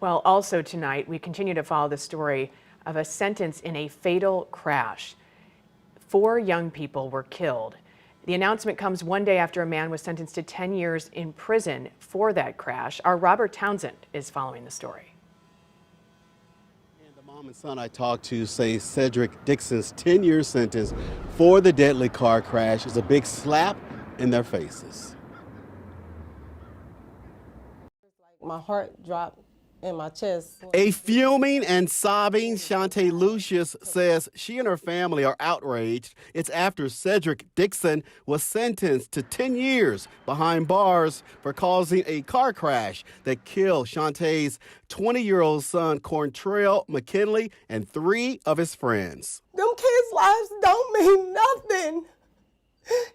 Well, also tonight, we continue to follow the story of a sentence in a fatal crash. 4 young people were killed. The announcement comes one day after a man was sentenced to 10 years in prison for that crash. Our Robert Townsend is following the story. And the mom and son I talked to say Cedric Dixon's 10-year sentence for the deadly car crash is a big slap in their faces. My heart dropped in my chest. A fuming and sobbing Shanta Lucius says she and her family are outraged. It's after Cedric Dixon was sentenced to 10 years behind bars for causing a car crash that killed Shanta's 20-year-old son, Cornrtail McKinley, and 3 of his friends. Them kids' lives don't mean nothing.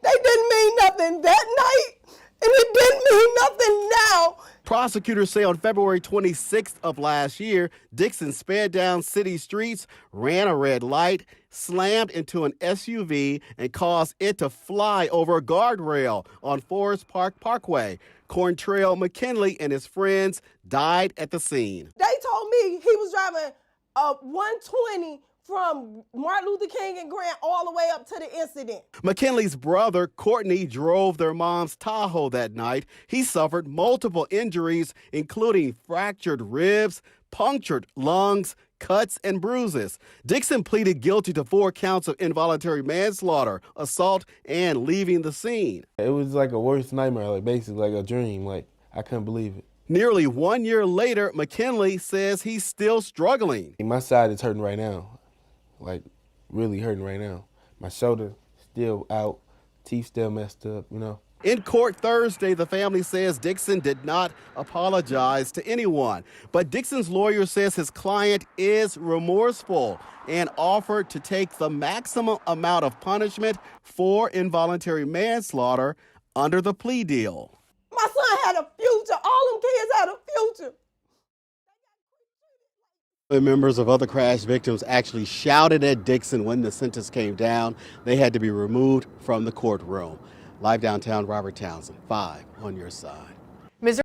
They didn't mean nothing that night, and it didn't mean nothing now. Prosecutors say on February 26th of last year, Dixon sped down city streets, ran a red light, slammed into an SUV, and caused it to fly over a guardrail on Forest Park Parkway. Cornrtail McKinley and his friends died at the scene. They told me he was driving a 120 from Martin Luther King and Grant all the way up to the incident. McKinley's brother, Courtney, drove their mom's Tahoe that night. He suffered multiple injuries, including fractured ribs, punctured lungs, cuts, and bruises. Dixon pleaded guilty to 4 counts of involuntary manslaughter, assault, and leaving the scene. It was like a worst nightmare, like basically like a dream. Like, I couldn't believe it. Nearly 1 year later, McKinley says he's still struggling. My side is hurting right now. Like, really hurting right now. My shoulder still out, teeth still messed up, you know. In court Thursday, the family says Dixon did not apologize to anyone. But Dixon's lawyer says his client is remorseful and offered to take the maximum amount of punishment for involuntary manslaughter under the plea deal. My son had a future. All them kids had a future. The members of other crash victims actually shouted at Dixon when the sentence came down. They had to be removed from the courtroom. Live downtown, Robert Townsend, 5 on your side.